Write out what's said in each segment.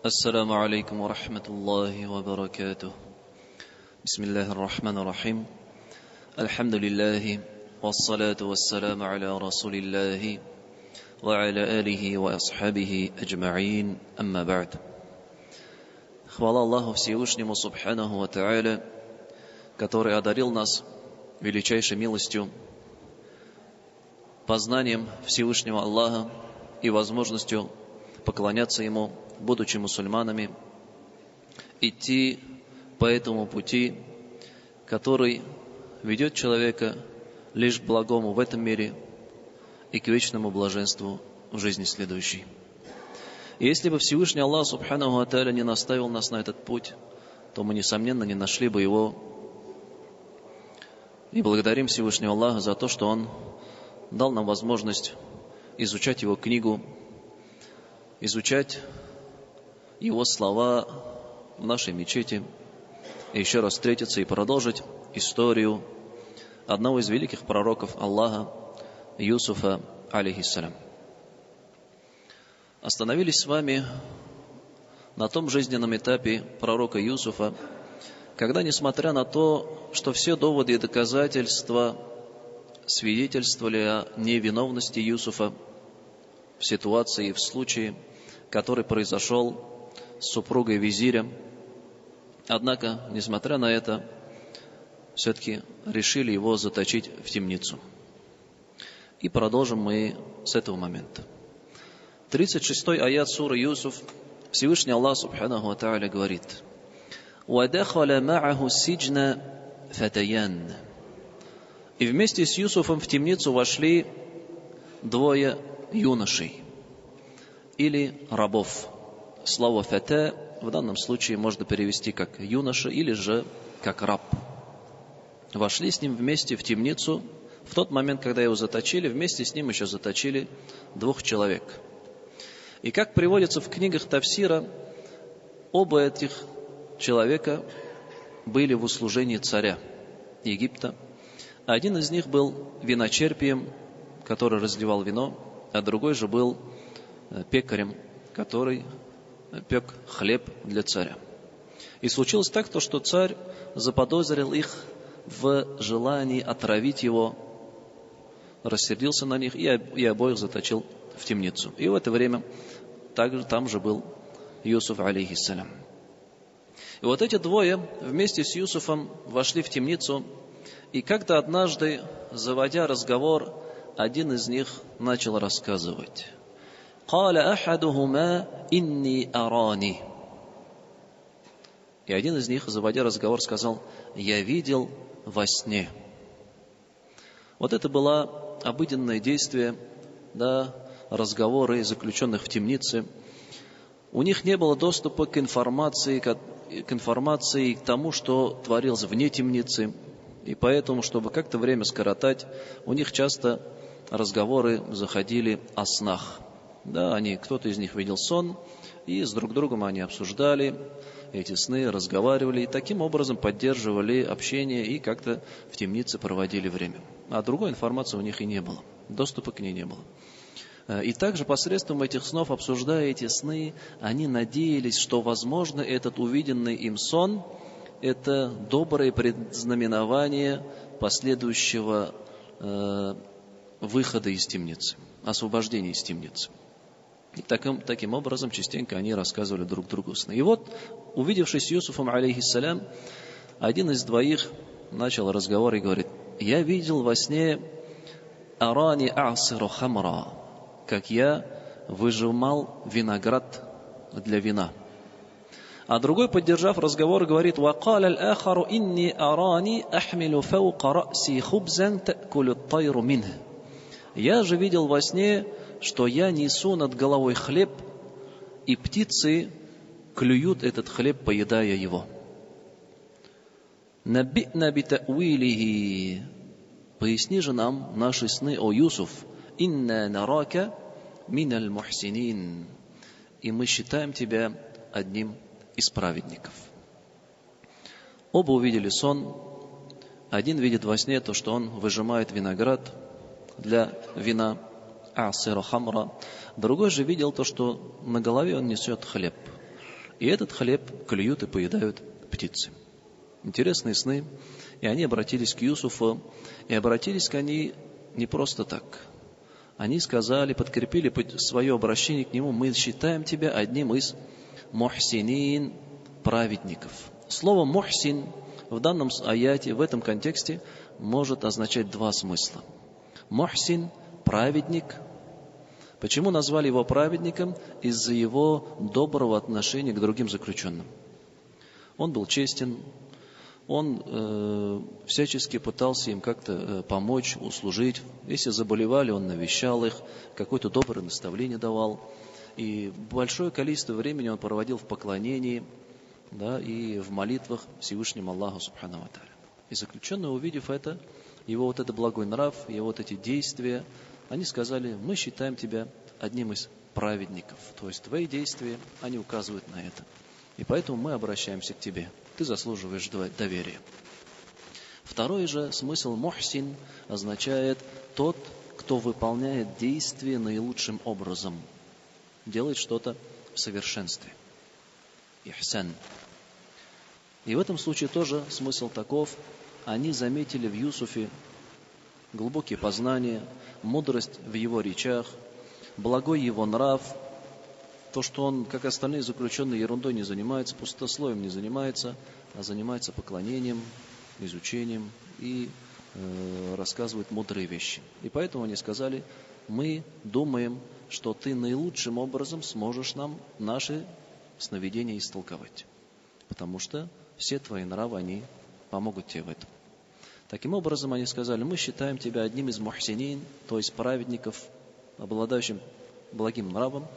السلام عليكم ورحمة الله وبركاته. بسم الله الرحمن الرحيم. الحمد لله والصلاة والسلام على رسول الله وعلى آله وأصحابه أجمعين. أما بعد. Хвала Аллаху Всевышнему Субханаху ва Тааля, который одарил нас величайшей милостью, познанием Всевышнего Аллаха и возможностью поклоняться Ему, будучи мусульманами, идти по этому пути, который ведет человека лишь к благому в этом мире и к вечному блаженству в жизни следующей. И если бы Всевышний Аллах Субханаху ва Тааля не наставил нас на этот путь, то мы, несомненно, не нашли бы его. И благодарим Всевышнего Аллаха за то, что Он дал нам возможность изучать Его книгу, изучать Его слова в нашей мечети, и еще раз встретиться и продолжить историю одного из великих пророков Аллаха, Юсуфа, алейхиссалям. Остановились с вами на том жизненном этапе пророка Юсуфа, когда, несмотря на то, что все доводы и доказательства свидетельствовали о невиновности Юсуфа в ситуации и в случае, который произошел с супругой визиря, однако, несмотря на это, все-таки решили его заточить в темницу. И продолжим мы с этого момента. 36-й аят суры Юсуф, Всевышний Аллах Субханаху ва Тааля говорит: «Вадахаля ма'аху сиджна фатаян». И вместе с Юсуфом в темницу вошли двое юношей или рабов. Слово «фата» в данном случае можно перевести как юноша или же как раб. Вошли с ним вместе в темницу. В тот момент, когда его заточили, вместе с ним еще заточили двух человек. И как приводится в книгах Тафсира, оба этих человека были в услужении царя Египта. Один из них был виночерпием, который разливал вино, а другой же был пекарем, который пек хлеб для царя. И случилось так, что царь заподозрил их в желании отравить его, рассердился на них и обоих заточил в темницу. И в это время там же был Юсуф, алейхиссалям. И вот эти двое вместе с Юсуфом вошли в темницу, и как-то однажды, заводя разговор, один из них начал рассказывать. قال أحدهما إني أراني. И один из них, заводя разговор, сказал: «Я видел во сне». Вот это было обыденное действие, разговоры заключенных в темнице. У них не было доступа к информации, к тому, что творилось вне темницы. И поэтому, чтобы как-то время скоротать, у них часто разговоры заходили о снах. Кто-то из них видел сон, и с друг другом они обсуждали эти сны, разговаривали, и таким образом поддерживали общение и как-то в темнице проводили время. А другой информации у них и не было, доступа к ней не было. И также посредством этих снов, обсуждая эти сны, они надеялись, что, возможно, этот увиденный им сон – это доброе предзнаменование последующего выхода из темницы, освобождения из темницы. И таким образом частенько они рассказывали друг другу сны. И вот, увидевшись с Юсуфом, алейхиссалям, один из двоих начал разговор и говорит: «Я видел во сне арани асиру хамра, как я выжимал виноград для вина». А другой, поддержав разговор, говорит: «Вакаля аль-ахару инни арани ахмилу фаука раси хубзан та'кулю ат-тайру минх». Я же видел во сне, что я несу над головой хлеб, и птицы клюют этот хлеб, поедая его. «Наби'на битауилихи». Поясни же нам наши сны, о Юсуф. «Инна нарака миналь мухсинин». И мы считаем тебя одним из праведников. Оба увидели сон. Один видит во сне то, что он выжимает виноград для вина, асира хамра. Другой же видел то, что на голове он несет хлеб. И этот хлеб клюют и поедают птицы. Интересные сны. И они обратились к Юсуфу, и обратились к они не просто так. Они сказали, подкрепили свое обращение к нему: мы считаем тебя одним из мухсинин, праведников. Слово мухсин в данном аяте, в этом контексте, может означать два смысла. Мухсин – праведник. Почему назвали его праведником? Из-за его доброго отношения к другим заключенным. Он был честен, он всячески пытался им как-то помочь, услужить. Если заболевали, он навещал их, какое-то доброе наставление давал. И большое количество времени он проводил в поклонении, да, и в молитвах Всевышнему Аллаху Субхану ва Тааля. И заключенные, увидев это, его вот этот благой нрав, его вот эти действия, они сказали: мы считаем тебя одним из праведников. То есть твои действия, они указывают на это. И поэтому мы обращаемся к тебе. Ты заслуживаешь доверия. Второй же смысл мухсин означает тот, кто выполняет действие наилучшим образом. Делает что-то в совершенстве. Ихсан. И в этом случае тоже смысл таков. Они заметили в Юсуфе глубокие познания, мудрость в его речах, благой его нрав, то, что он, как остальные заключенные, ерундой не занимается, пустословием не занимается, а занимается поклонением, изучением и рассказывает мудрые вещи. И поэтому они сказали: мы думаем, что ты наилучшим образом сможешь нам наши сновидения истолковать. Потому что все твои нравы, они помогут тебе в этом. Таким образом, они сказали: мы считаем тебя одним из мухсинин, то есть праведников, обладающим благим нравом,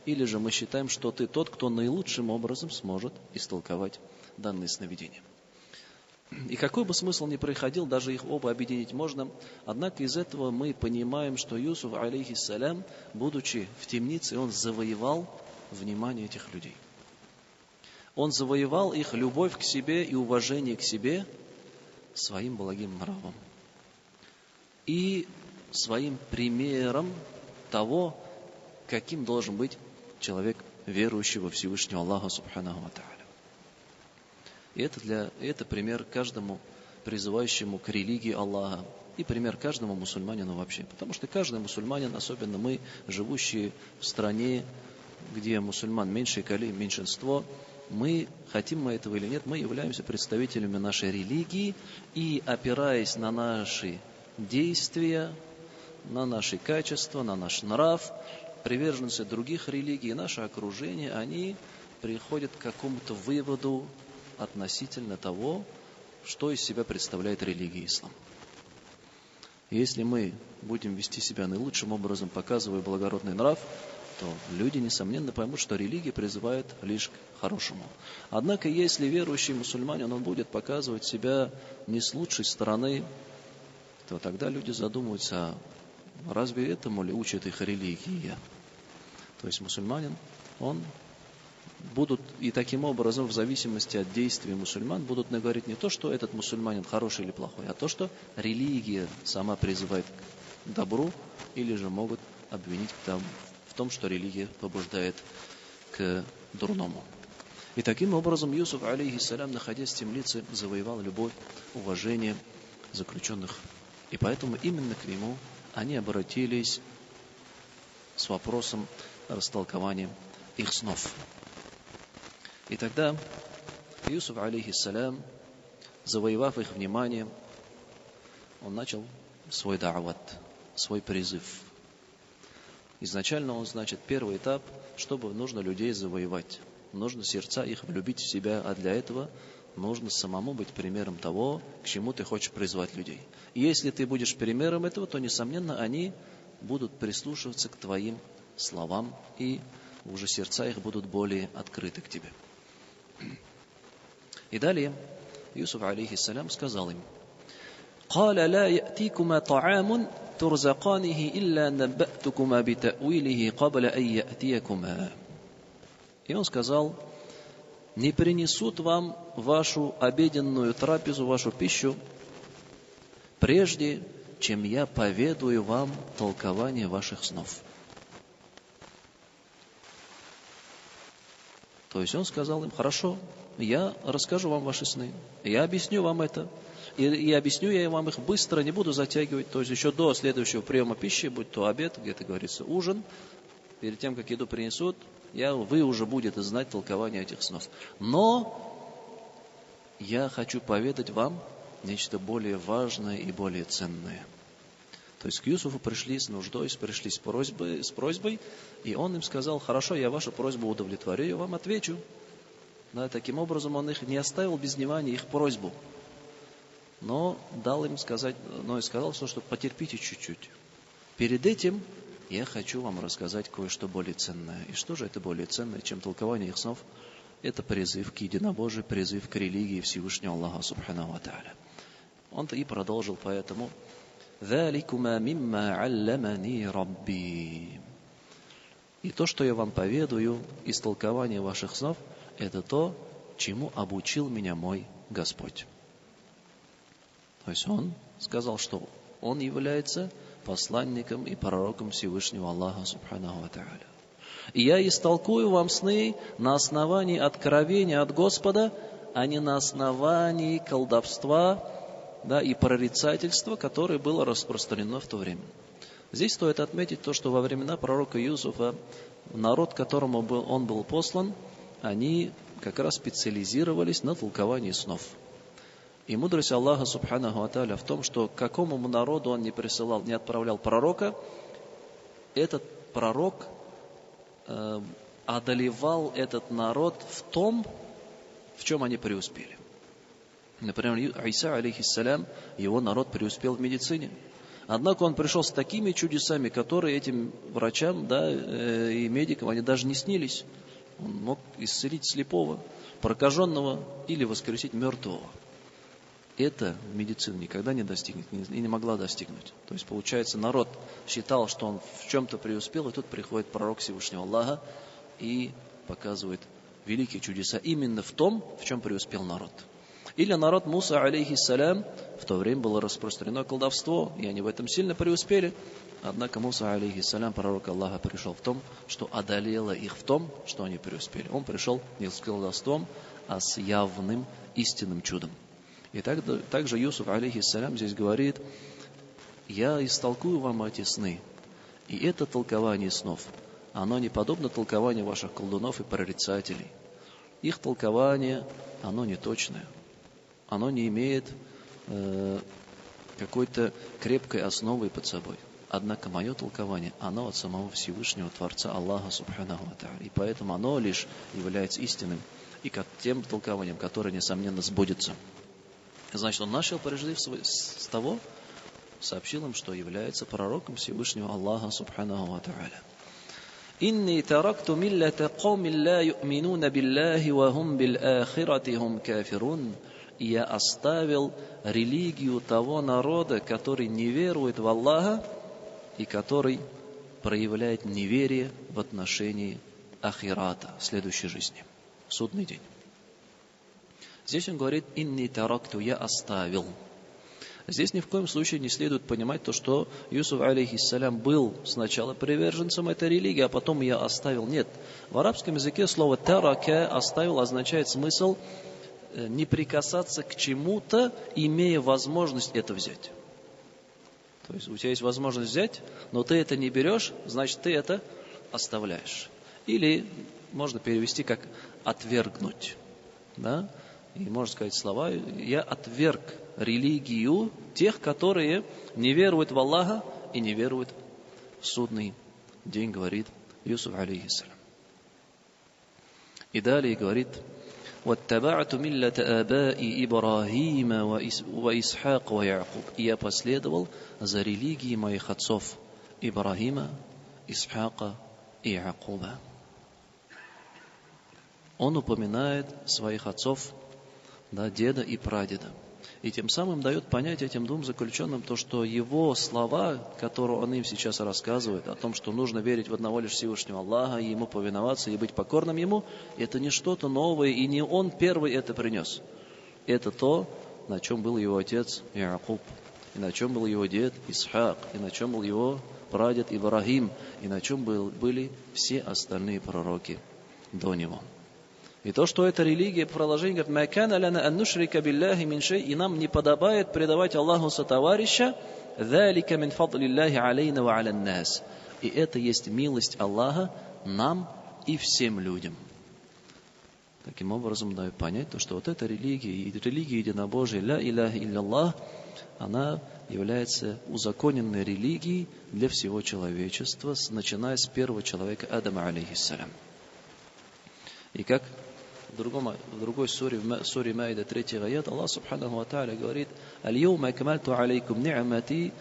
или же мы считаем, что ты тот, кто наилучшим образом сможет истолковать данные сновидения. И какой бы смысл ни происходил, даже их оба объединить можно, однако из этого мы понимаем, что Юсуф, алейхиссалям, будучи в темнице, он завоевал внимание этих людей. Он завоевал их любовь к себе и уважение к себе своим благим нравом и своим примером того, каким должен быть человек, верующий во Всевышнего Аллаха Субханаху ва Тааля. И это пример каждому призывающему к религии Аллаха и пример каждому мусульманину вообще. Потому что каждый мусульманин, особенно мы, живущие в стране, где мусульман меньшинство, мы, хотим мы этого или нет, мы являемся представителями нашей религии, и опираясь на наши действия, на наши качества, на наш нрав, приверженцы других религий, наше окружение, они приходят к какому-то выводу относительно того, что из себя представляет религия ислам. Если мы будем вести себя наилучшим образом, показывая благородный нрав, то люди, несомненно, поймут, что религия призывает лишь к хорошему. Однако, если верующий мусульманин, он будет показывать себя не с лучшей стороны, то тогда люди задумываются: разве этому ли учит их религия? То есть мусульманин, он будут и таким образом, в зависимости от действий мусульман, будут говорить не то, что этот мусульманин хороший или плохой, а то, что религия сама призывает к добру, или же могут обвинить в том, что религия побуждает к дурному. И таким образом Юсуф, алейхиссалям, находясь в темнице, завоевал любовь, уважение заключенных. И поэтому именно к нему они обратились с вопросом растолкования их снов. И тогда Юсуф, алейхиссалям, завоевав их внимание, он начал свой да'ват, свой призыв. Изначально он, первый этап, чтобы нужно людей завоевать. Нужно сердца их влюбить в себя, а для этого нужно самому быть примером того, к чему ты хочешь призвать людей. И если ты будешь примером этого, то, несомненно, они будут прислушиваться к твоим словам, и уже сердца их будут более открыты к тебе. И далее Юсуф, алейхиссалям, сказал им: قال لا يأتيكما طعام ترزقانه إلا نبأتكما بتأويله قبل أن يأتيكما. И он сказал: не принесут вам вашу обеденную трапезу, вашу пищу, прежде чем я поведаю вам толкование ваших снов. То есть он сказал им: хорошо, я расскажу вам ваши сны, я объясню вам это. И объясню я вам их быстро, не буду затягивать. То есть еще до следующего приема пищи, будь то обед, где-то говорится ужин, перед тем, как еду принесут, вы уже будете знать толкование этих снов. Но я хочу поведать вам нечто более важное и более ценное. То есть к Юсуфу пришли с нуждой, пришли с просьбой, и он им сказал: хорошо, я вашу просьбу удовлетворю, я вам отвечу. Да, таким образом он их не оставил без внимания, их просьбу. Но дал им сказать, но и сказал, что потерпите чуть-чуть. Перед этим я хочу вам рассказать кое-что более ценное. И что же это более ценное, чем толкование их снов? Это призыв к единобожию, призыв к религии Всевышнего Аллаха Субханаху ва Тааля. Он-то и продолжил поэтому: «Заликума мимма алламани рабби». И то, что я вам поведаю из толкования ваших снов, это то, чему обучил меня мой Господь. То есть он сказал, что он является посланником и пророком Всевышнего Аллаха Субханаху ва Тааля. И я истолкую вам сны на основании откровения от Господа, а не на основании колдовства, да, и прорицательства, которое было распространено в то время. Здесь стоит отметить то, что во времена пророка Юсуфа народ, которому он был послан, они как раз специализировались на толковании снов. И мудрость Аллаха Субханаху ва Тааля в том, что к какому народу он не отправлял пророка, этот пророк одолевал этот народ в том, в чем они преуспели. Например, Иса, алейхиссалям, его народ преуспел в медицине. Однако он пришел с такими чудесами, которые этим врачам, да, и медикам, они даже не снились. Он мог исцелить слепого, прокаженного или воскресить мертвого. Это медицина никогда не достигнет и не могла достигнуть. То есть, получается, народ считал, что он в чем-то преуспел, и тут приходит пророк Всевышнего Аллаха и показывает великие чудеса именно в том, в чем преуспел народ. Или народ Муса, алейхиссалям, в то время было распространено колдовство, и они в этом сильно преуспели. Однако Муса, алейхиссалям, пророк Аллаха, пришел в том, что одолело их в том, что они преуспели. Он пришел не с колдовством, а с явным истинным чудом. И также Юсуф, алейхиссалям, здесь говорит: я истолкую вам эти сны. И это толкование снов, оно не подобно толкованию ваших колдунов и прорицателей. Их толкование, оно не точное. Оно не имеет какой-то крепкой основы под собой. Однако мое толкование, оно от самого Всевышнего Творца Аллаха Субханаху ва Тааля. И поэтому оно лишь является истинным и тем толкованием, которое, несомненно, сбудется. Значит, он начал прежде с того, сообщил им, что является пророком Всевышнего Аллаха Субханаху ва Тааля. «Инни таракту миллата каумин ла ю'минуна биллахи ва хум бил ахирати хум кафирун». И я оставил религию того народа, который не верует в Аллаха и который проявляет неверие в отношении ахирата, следующей жизни, судный день. Здесь он говорит: «Инни таракту», я оставил. Здесь ни в коем случае не следует понимать то, что Юсуф, алейхиссалям, был сначала приверженцем этой религии, а потом я оставил. Нет. В арабском языке слово «тарака», «оставил» означает смысл не прикасаться к чему-то, имея возможность это взять. То есть у тебя есть возможность взять, но ты это не берешь, значит, ты это оставляешь. Или можно перевести как «отвергнуть». Да? И можно сказать слова: «Я отверг религию тех, которые не веруют в Аллаха и не веруют в судный день», говорит Юсуф, алейхиссалям. И далее говорит: «Ваттаба'ту миллата аба'i Ибрахима ва Исхака ва Яакуб». И я последовал за религией моих отцов Ибрахима, Исхака и Яакуба. Он упоминает своих отцов, да, деда и прадеда. И тем самым дает понять этим двум заключенным то, что его слова, которые он им сейчас рассказывает, о том, что нужно верить в одного лишь Всевышнего Аллаха, и ему повиноваться, и быть покорным ему, это не что-то новое, и не он первый это принес. Это то, на чем был его отец Яакуб, и на чем был его дед Исхак, и на чем был его прадед Ибрахим, и на чем были все остальные пророки до него. И то, что это религия, продолжение говорит, «Ма кана лана ан нушрика билляхи мин шей», и нам не подобает предавать Аллаху сотоварища, «Залика мин фадлиллахи алейна ва алян нас». И это есть милость Аллаха нам и всем людям. Таким образом, даю понять, то, что вот эта религия, и религия единобожия, ля иляха илляллах, она является узаконенной религией для всего человечества, начиная с первого человека Адама, алейхиссалям. И как в другой суре, в суре Маида 3 аят, Аллах Субханаху ва Тааля говорит: «Аль-йоума акмальту алейкум ни'мати,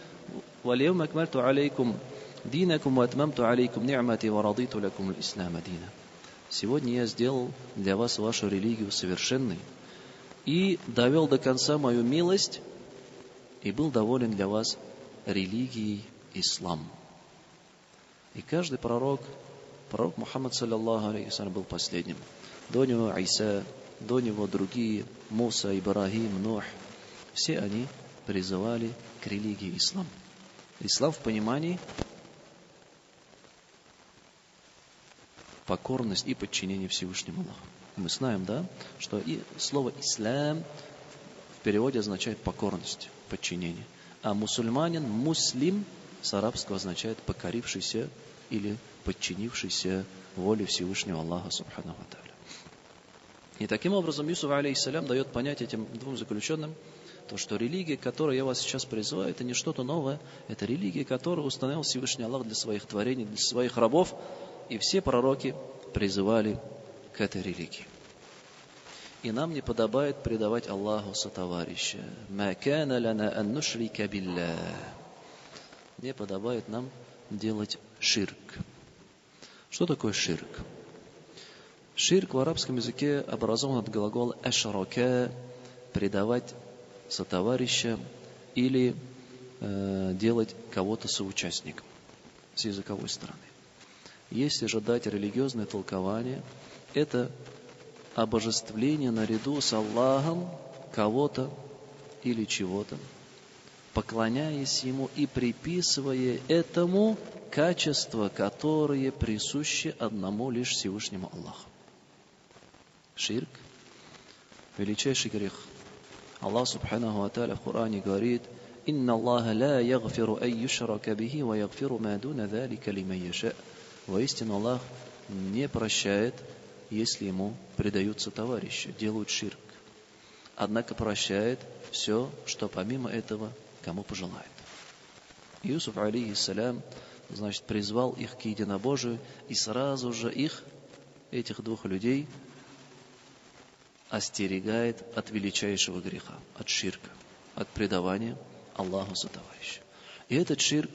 валь-йоума акмальту алейкум динакум, ва атмамту алейкум ни'мати, ва радиту лакум аль-ислама дина». Сегодня я сделал для вас вашу религию совершенной и довел до конца мою милость и был доволен для вас религией ислам. И каждый пророк Мухаммад, саллаллаху алейхи вассалям, был последним. До него Иса, до него другие, Муса, Ибрахим, Нух. Все они призывали к религии ислам. Ислам в понимании покорность и подчинение Всевышнему Аллаху. Мы знаем, да, что и слово «ислам» в переводе означает покорность, подчинение. А мусульманин, муслим с арабского означает покорившийся или подчинившийся воле Всевышнего Аллаха субханаху ва тааля. И таким образом Юсуф алейхиссалям дает понять этим двум заключенным, то, что религия, к которой я вас сейчас призываю, это не что-то новое, это религия, которую установил Всевышний Аллах для своих творений, для своих рабов, и все пророки призывали к этой религии. И нам не подобает предавать Аллаху сотоварища. «Ма кана лана ан нушрика биллах». Не подобает нам делать ширк. Что такое ширк? Ширк в арабском языке образован от глагола «ашрака» – предавать сотоварища или делать кого-то соучастником с языковой стороны. Если же дать религиозное толкование, это обожествление наряду с Аллахом кого-то или чего-то, поклоняясь Ему и приписывая этому качества, которые присущи одному лишь Всевышнему Аллаху. Ширк – величайший грех. Аллах Субханаху ва Тааля в Коране говорит: «Инна Аллаха ла ягфиру ан юшрака бихи, ва ягфиру ма дуна залика лиман яша». Воистину Аллах не прощает, если Ему предаются товарищи, делают ширк. Однако прощает все, что помимо этого кому пожелает. Юсуф, алейхиссалям, значит, призвал их к единобожию, и сразу же этих двух людей, остерегает от величайшего греха, от ширка, от предавания Аллаху сотоварища. И этот ширк,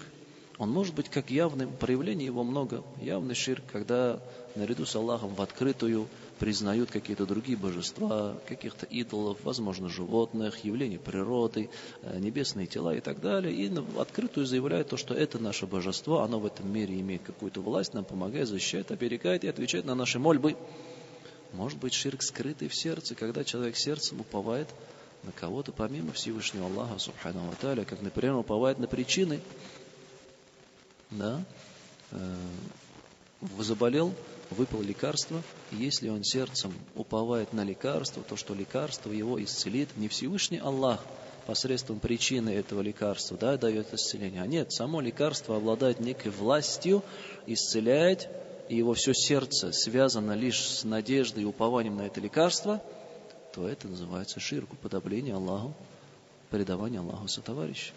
он может быть как явным, проявлений его много. Явный ширк, когда наряду с Аллахом в открытую признают какие-то другие божества, каких-то идолов, возможно, животных, явления природы, небесные тела и так далее. И в открытую заявляют то, что это наше божество, оно в этом мире имеет какую-то власть, нам помогает, защищает, оберегает и отвечает на наши мольбы. Может быть ширк скрытый в сердце, когда человек сердцем уповает на кого-то помимо Всевышнего Аллаха субханаху ва тааля, как, например, уповает на причины. Да? Заболел, выпил лекарство, и если он сердцем уповает на лекарство, то что лекарство его исцелит не Всевышний Аллах посредством причины этого лекарства, да, дает исцеление, а нет, само лекарство обладает некой властью, исцеляет, и его все сердце связано лишь с надеждой и упованием на это лекарство, то это называется ширк, уподобление Аллаху, предавание Аллаху сотоварища.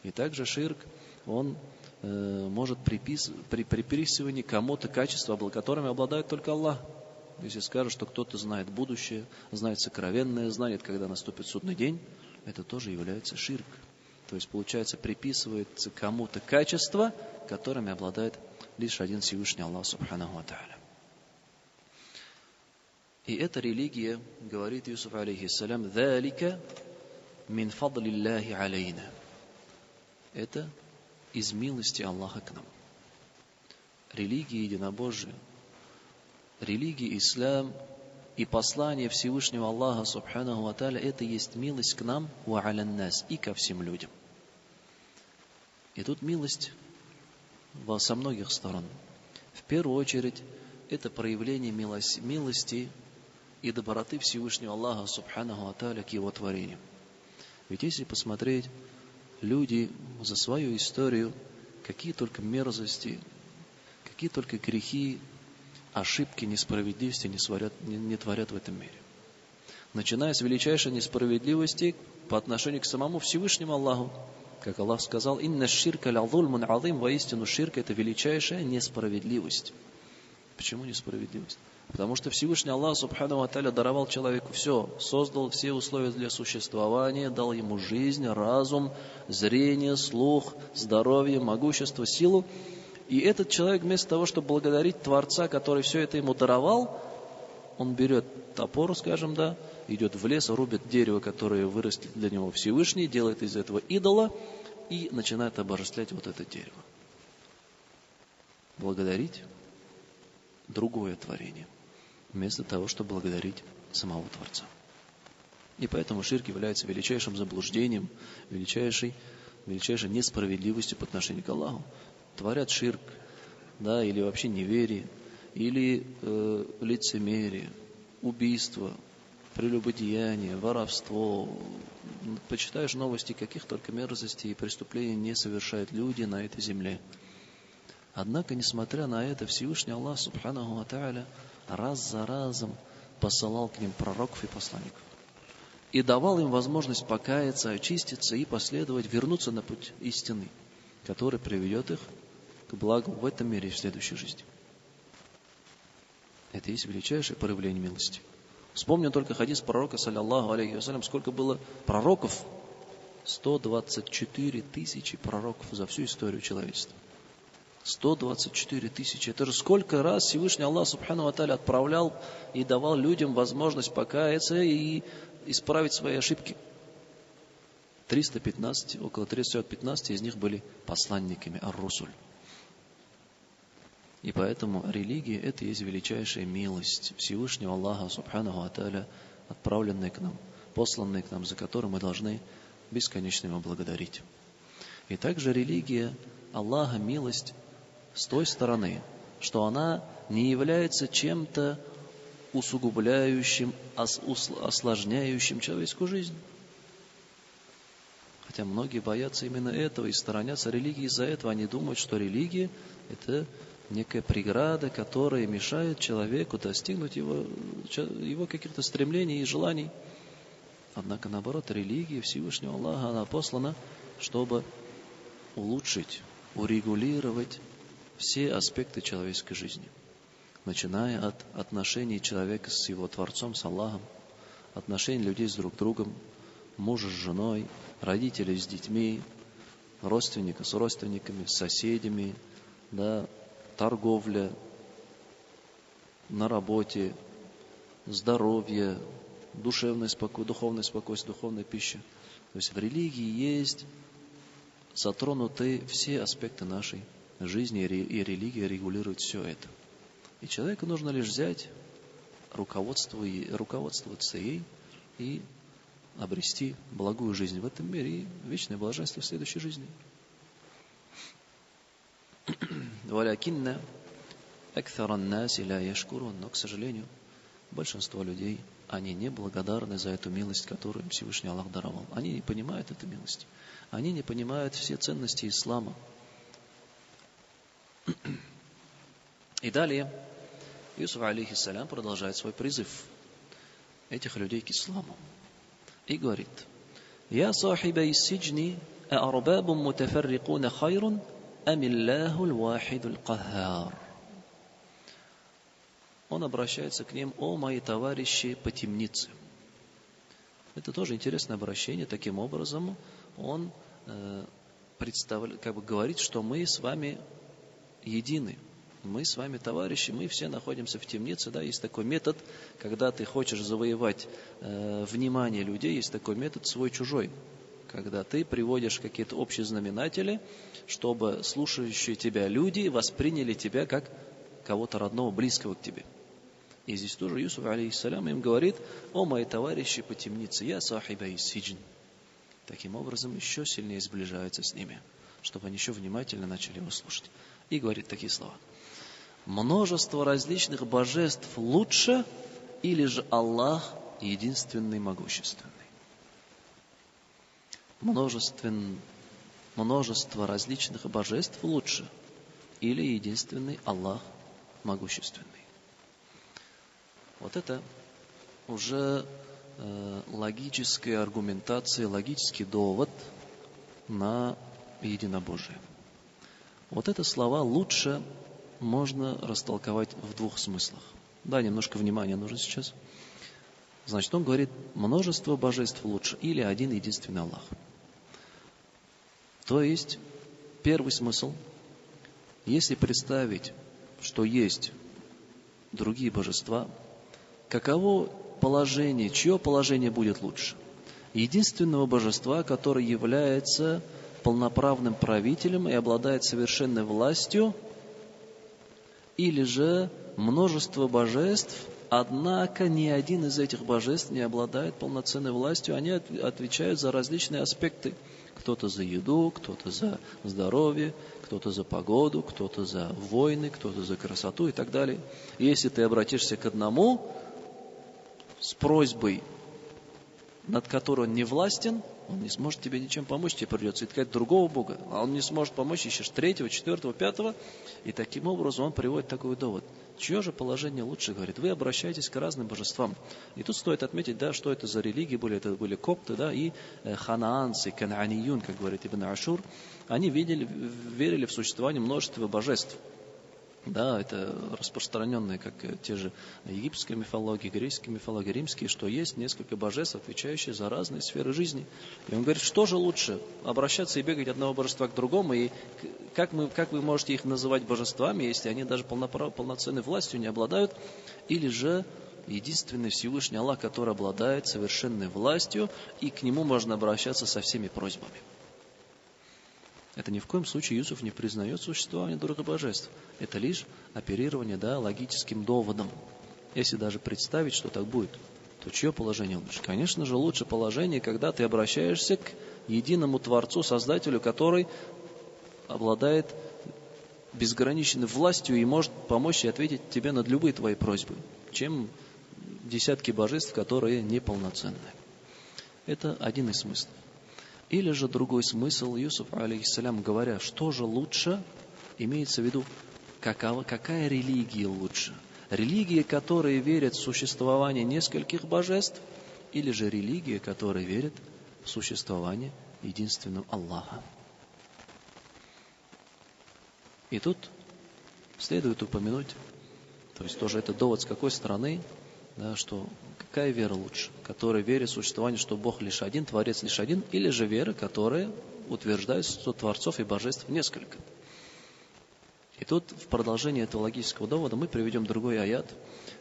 И также ширк, он может при приписывании кому-то качества, которыми обладает только Аллах. Если скажут, что кто-то знает будущее, знает сокровенное, знает, когда наступит судный день, это тоже является ширк. То есть, получается, приписывается кому-то качества, которыми обладает лишь один Всевышний Аллах субханаху ва тааля. И эта религия, говорит Юсуф алейхиссалям, «Залика мин фадлиллахи алейна». Это из милости Аллаха к нам. Религия единобожия, религия ислам и послание Всевышнего Аллаха субханаху ва тааля, это есть милость к нам, ва алян нас, и ко всем людям. И тут милость со многих сторон. В первую очередь, это проявление милости и доброты Всевышнего Аллаха Субханаху ва Тааля к Его творениям. Ведь если посмотреть, люди за свою историю, какие только мерзости, какие только грехи, ошибки, несправедливости не творят в этом мире. Начиная с величайшей несправедливости по отношению к самому Всевышнему Аллаху. Как Аллах сказал, «Инна ширка ля-зульмун азим», воистину ширк – это величайшая несправедливость. Почему несправедливость? Потому что Всевышний Аллах Субхану ва Тааля даровал человеку все, создал все условия для существования, дал ему жизнь, разум, зрение, слух, здоровье, могущество, силу. И этот человек вместо того, чтобы благодарить Творца, который все это ему даровал, он берет топор, скажем, да, идет в лес, рубит дерево, которое вырастет для него Всевышний, делает из этого идола и начинает обожествлять вот это дерево. Благодарить другое творение, вместо того, чтобы благодарить самого Творца. И поэтому ширк является величайшим заблуждением, величайшей несправедливостью по отношению к Аллаху. Творят ширк, да, или вообще неверие, или лицемерие, убийство, прелюбодеяние, воровство. Почитаешь новости, каких только мерзостей и преступлений не совершают люди на этой земле. Однако, несмотря на это, Всевышний Аллах Субханаху ва Тааля раз за разом посылал к ним пророков и посланников. И давал им возможность покаяться, очиститься и последовать, вернуться на путь истины, который приведет их к благу в этом мире и в следующей жизни. Это и есть величайшее проявление милости. Вспомним только хадис пророка, саллаллаху алейхи вассалям, сколько было пророков. 124 тысячи пророков за всю историю человечества. 124 тысячи. Это же сколько раз Всевышний Аллах Субхану ва Тааля отправлял и давал людям возможность покаяться и исправить свои ошибки. 315, около 315 из них были посланниками ар-Русуль. И поэтому религия – это и есть величайшая милость Всевышнего Аллаха Субханаху ва Тааля, отправленная к нам, посланная к нам, за которую мы должны бесконечно ему благодарить. И также религия Аллаха, милость, с той стороны, что она не является чем-то усугубляющим, осложняющим человеческую жизнь. Хотя многие боятся именно этого и сторонятся религии из-за этого. Они думают, что религия – это некая преграда, которая мешает человеку достигнуть его каких-то стремлений и желаний. Однако, наоборот, религия Всевышнего Аллаха, она послана, чтобы улучшить, урегулировать все аспекты человеческой жизни. Начиная от отношений человека с его Творцом, с Аллахом, отношений людей с друг другом, мужа с женой, родителей с детьми, родственника с родственниками, с соседями, да, торговля, на работе, здоровье, духовное спокойствие, духовная пища. То есть в религии есть затронуты все аспекты нашей жизни, и религия регулирует все это. И человеку нужно лишь взять руководствоваться ей и обрести благую жизнь в этом мире и вечное блаженство в следующей жизни. وَلَكِنَّ أَكْثَرَ النَّاسِ لَا يَشْكُرُونَ. Но, к сожалению, большинство людей, они не благодарны за эту милость, которую им Всевышний Аллах даровал. Они не понимают эту милость. Они не понимают все ценности ислама. И далее Юсуф алейхиссалям продолжает свой призыв этих людей к исламу. И говорит: «Я сахибай сиджни а'арбабун мутафаррикуна хайрун амиллахул вахидул каххар». Он обращается к ним: «О мои товарищи по темнице». Это тоже интересное обращение. Таким образом, он говорит, что мы с вами едины. Мы с вами товарищи, мы все находимся в темнице. Да? Есть такой метод, когда ты хочешь завоевать внимание людей, есть такой метод свой-чужой. Когда ты приводишь какие-то общие знаменатели, чтобы слушающие тебя люди восприняли тебя как кого-то родного, близкого к тебе. И здесь тоже Юсуф алейхиссалям им говорит: «О мои товарищи по темнице, я сахиба из сиджн». Таким образом, еще сильнее сближается с ними, чтобы они еще внимательно начали его слушать. И говорит такие слова: «Множество различных божеств лучше, или же Аллах единственный могущественный. Множество различных божеств лучше, или единственный Аллах могущественный. Вот это уже логическая аргументация, логический довод на единобожие. Вот это слова лучше можно растолковать в двух смыслах. Да, немножко внимания нужно сейчас. Значит, он говорит, множество божеств лучше или один единственный Аллах. То есть, первый смысл, если представить, что есть другие божества, каково положение, чье положение будет лучше? Единственного божества, который является полноправным правителем и обладает совершенной властью, или же множество божеств, однако ни один из этих божеств не обладает полноценной властью, они отвечают за различные аспекты. Кто-то за еду, кто-то за здоровье, кто-то за погоду, кто-то за войны, кто-то за красоту и так далее. И если ты обратишься к одному с просьбой, над которой он не властен, он не сможет тебе ничем помочь, тебе придется искать другого Бога, а он не сможет помочь, ищешь третьего, четвертого, пятого, и таким образом он приводит такой довод. Чье же положение лучше, говорит, вы обращаетесь к разным божествам. И тут стоит отметить, да, что это за религии были, это были копты, да, и ханаанцы, канаанiyun, как говорит Ибн Ашур, они верили в существование множества божеств. Да, это распространенные, как те же египетская мифология, греческая мифология, римские, что есть несколько божеств, отвечающие за разные сферы жизни. И он говорит, что же лучше, обращаться и бегать от одного божества к другому, и как вы можете их называть божествами, если они даже полноценной властью не обладают, или же единственный Всевышний Аллах, который обладает совершенной властью, и к нему можно обращаться со всеми просьбами. Это ни в коем случае Юсуф не признает существование других божеств. Это лишь оперирование, да, логическим доводом. Если даже представить, что так будет, то чье положение лучше? Конечно же, лучше положение, когда ты обращаешься к единому Творцу, Создателю, который обладает безграничной властью и может помочь и ответить тебе на любые твои просьбы, чем десятки божеств, которые неполноценны. Это один из смыслов. Или же другой смысл, Юсуф, алейхиссалям, говоря, что же лучше, имеется в виду, какая религия лучше? Религия, которая верит в существование нескольких божеств, или же религия, которая верит в существование единственного Аллаха? И тут следует упомянуть, то есть тоже это довод с какой стороны, да, что какая вера лучше? Которая верит в существование, что Бог лишь один, Творец лишь один, или же вера, которая утверждает, что Творцов и Божеств несколько? И тут в продолжение этого логического довода мы приведем другой аят,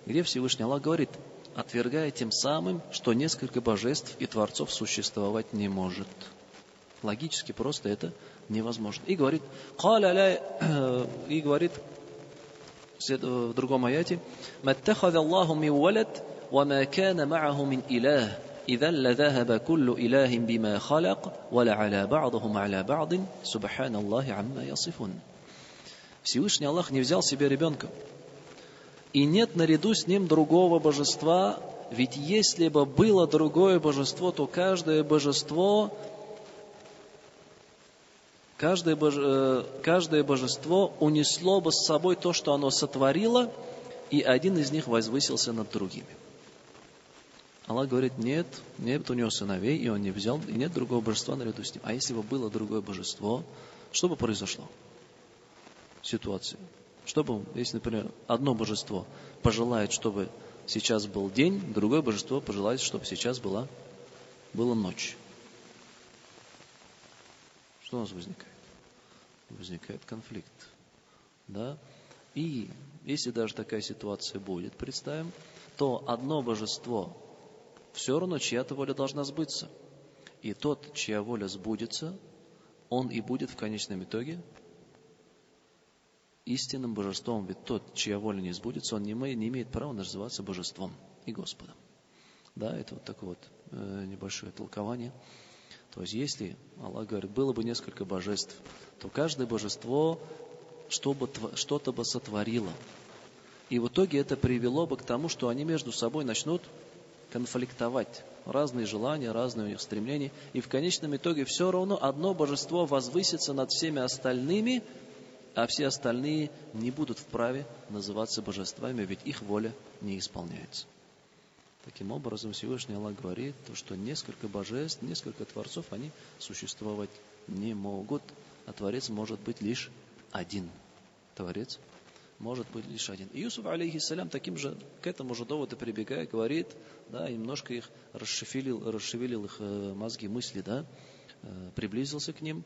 где Всевышний Аллах говорит, отвергая тем самым, что несколько Божеств и Творцов существовать не может. Логически просто это невозможно. И говорит в другом аяте, «Маттахаза Аллаху мин валад, وما كان معه من إله إذا لذهب كل إله بما خلق ولعلى بعضهم على بعض سبحان الله عما يصفون». Всевышний Аллах не взял себе ребенка, и нет наряду с ним другого божества, ведь если бы было другое божество, то каждое божество унесло бы с собой то, что оно сотворило, и один из них возвысился над другими. Аллах говорит, нет у него сыновей, и он не взял, и нет другого божества наряду с ним. А если бы было другое божество, что бы произошло? Ситуация. Если, например, одно божество пожелает, чтобы сейчас был день, другое божество пожелает, чтобы сейчас была ночь. Что у нас возникает? Возникает конфликт. Да? И если даже такая ситуация будет, представим, то одно божество все равно чья-то воля должна сбыться. И тот, чья воля сбудется, он и будет в конечном итоге истинным божеством. Ведь тот, чья воля не сбудется, он не имеет права называться божеством и Господом. Да, это вот такое вот небольшое толкование. То есть, если, Аллах говорит, было бы несколько божеств, то каждое божество что-то бы сотворило. И в итоге это привело бы к тому, что они между собой начнут конфликтовать. Разные желания, разные у них стремления. И в конечном итоге все равно одно божество возвысится над всеми остальными, а все остальные не будут вправе называться божествами, ведь их воля не исполняется. Таким образом, Всевышний Аллах говорит, что несколько божеств, несколько творцов, они существовать не могут, а Творец может быть лишь один. Творец может быть лишь один. И Юсуф, алейхиссалям, таким же, к этому же доводу прибегая, говорит, да, и немножко их расшевелил их мозги, мысли, да, приблизился к ним,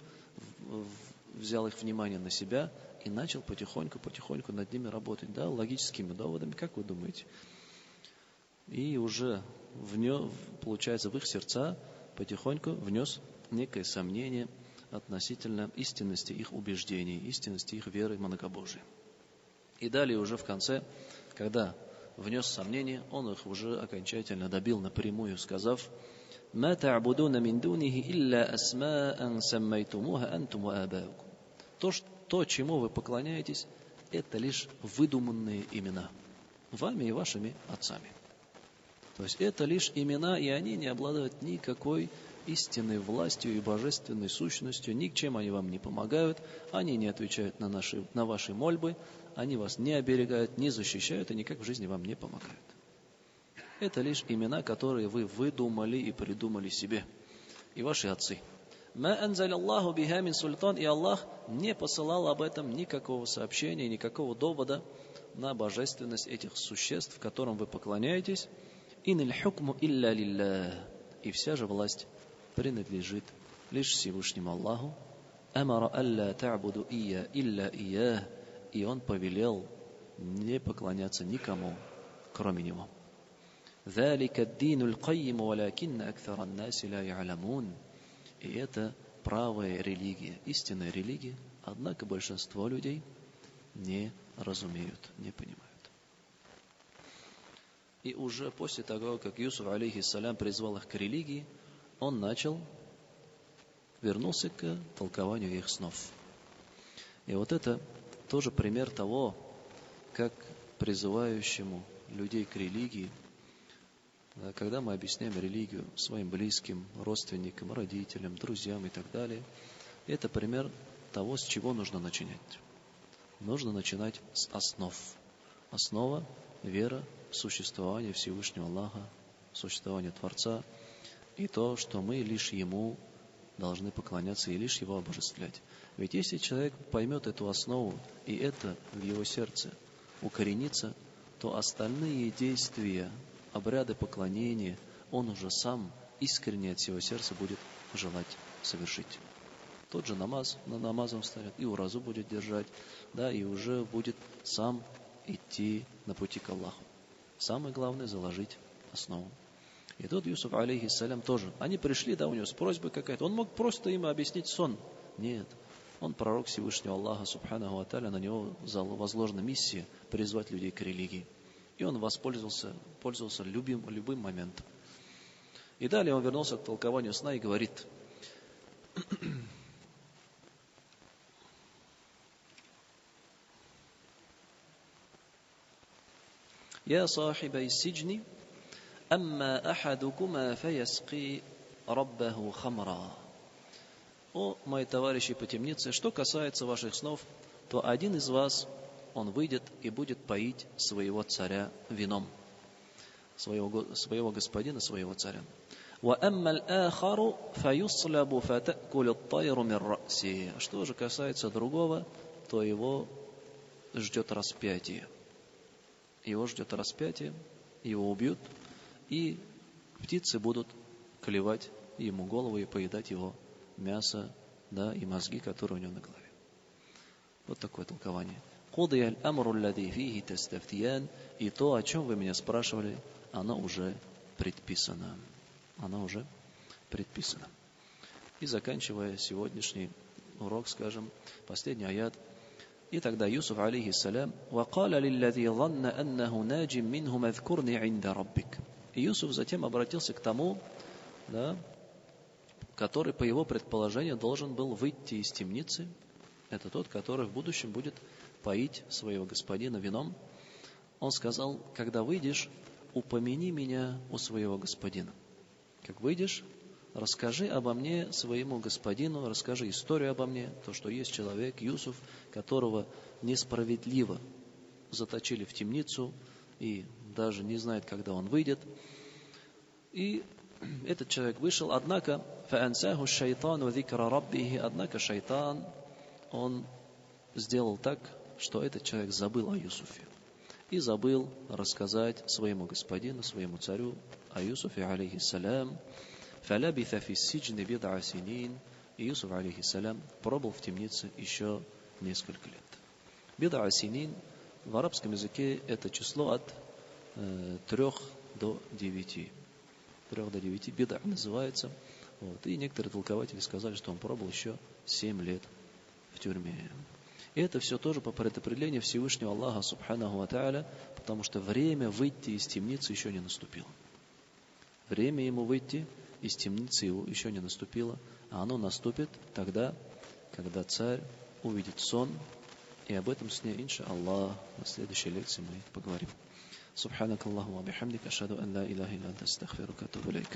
взял их внимание на себя и начал потихоньку над ними работать, да, логическими доводами, как вы думаете? И уже получается, в их сердца потихоньку внес некое сомнение относительно истинности их убеждений, истинности их веры в многобожие. И далее уже в конце, когда внес сомнение, он их уже окончательно добил напрямую, сказав: «Ма та'будуна мин дунихи илля асма'ан саммайтумуха антум ва абаукум». То, чему вы поклоняетесь, это лишь выдуманные имена вами и вашими отцами. То есть это лишь имена, и они не обладают никакой истинной властью и божественной сущностью, ничем они вам не помогают, они не отвечают на ваши мольбы, они вас не оберегают, не защищают и никак в жизни вам не помогают. Это лишь имена, которые вы выдумали и придумали себе, и ваши отцы. «Ма анзаля Аллаху биха мин султан», и Аллах не посылал об этом никакого сообщения, никакого довода на божественность этих существ, которым вы поклоняетесь. «Иниль хукму илля лиллах», и вся же власть принадлежит лишь Всевышнему Аллаху. «Амара алла та'буду ия илля иях», и Он повелел не поклоняться никому, кроме Него. «Залика ад-дину аль-каййиму валякинна акthара ан-наси ла я'ламун». И это правая религия, истинная религия, однако большинство людей не разумеют, не понимают. И уже после того, как Юсуф, алейхиссалям, призвал их к религии, он вернулся к толкованию их снов. И вот это тоже пример того, как призывающему людей к религии, когда мы объясняем религию своим близким, родственникам, родителям, друзьям и так далее, это пример того, с чего нужно начинать. Нужно начинать с основ. Основа – вера в существование Всевышнего Аллаха, в существование Творца, и то, что мы лишь Ему должны поклоняться и лишь Его обожествлять. Ведь если человек поймет эту основу, и это в его сердце укоренится, то остальные действия, обряды поклонения, он уже сам искренне от всего сердца будет желать совершить. Тот же намаз, на намазом встанет, и уразу будет держать, да, и уже будет сам идти на пути к Аллаху. Самое главное — заложить основу. И тут Юсуф, алейхиссалям, тоже. Они пришли, да, у него с просьбой какая-то. Он мог просто им объяснить сон. Нет. Он пророк Всевышнего Аллаха, субханаху ва тааля, на него возложена миссия призвать людей к религии. И он пользовался любым моментом. И далее он вернулся к толкованию сна и говорит: «Я сахибай сиджни, амма ахадукума фаяски раббаху хамра». О, мои товарищи по темнице, что касается ваших снов, то один из вас, он выйдет и будет поить своего царя вином, своего господина, своего царя. Что же касается другого, то его ждет распятие. Его ждет распятие, его убьют, и птицы будут клевать ему голову и поедать его мясо, да, и мозги, которые у него на голове. Вот такое толкование. И то, о чем вы меня спрашивали, оно уже предписано. Оно уже предписано. И заканчивая сегодняшний урок, скажем, последний аят. И тогда Юсуф, алейхиссалям, и Юсуф затем обратился к тому, да, который, по его предположению, должен был выйти из темницы. Это тот, который в будущем будет поить своего господина вином. Он сказал: когда выйдешь, упомяни меня у своего господина. Как выйдешь, расскажи обо мне своему господину, расскажи историю обо мне, то, что есть человек, Юсуф, которого несправедливо заточили в темницу и даже не знает, когда он выйдет. И этот человек вышел, однако فَأَنْسَاهُ الشَّيْطَانُ ذِكْرَ رَبِّهِ однако шайтан, он сделал так, что этот человек забыл о Юсуфе. И забыл рассказать своему господину, своему царю о Юсуфе, алейхиссалям. فَلَبِثَ فِي السِّجْنِ بِضْعَ سِنِينَ И Юсуф, алейхиссалям, пробыл в темнице еще несколько лет. Бид'a синин в арабском языке это число от 3 до 9. 3 до 9 бид'a называется. Вот. И некоторые толкователи сказали, что он пробыл еще 7 лет в тюрьме. И это все тоже по предопределению Всевышнего Аллаха Субханаху ва Тааля, потому что время выйти из темницы еще не наступило. Время ему выйти из темницы его еще не наступило, а оно наступит тогда, когда царь увидит сон, и об этом сне, инша Аллах, на следующей лекции мы поговорим. Субханакаллаху ва бихамдика, ашхаду ан ла илаха илля анта, астагфирука ва атубу илейк.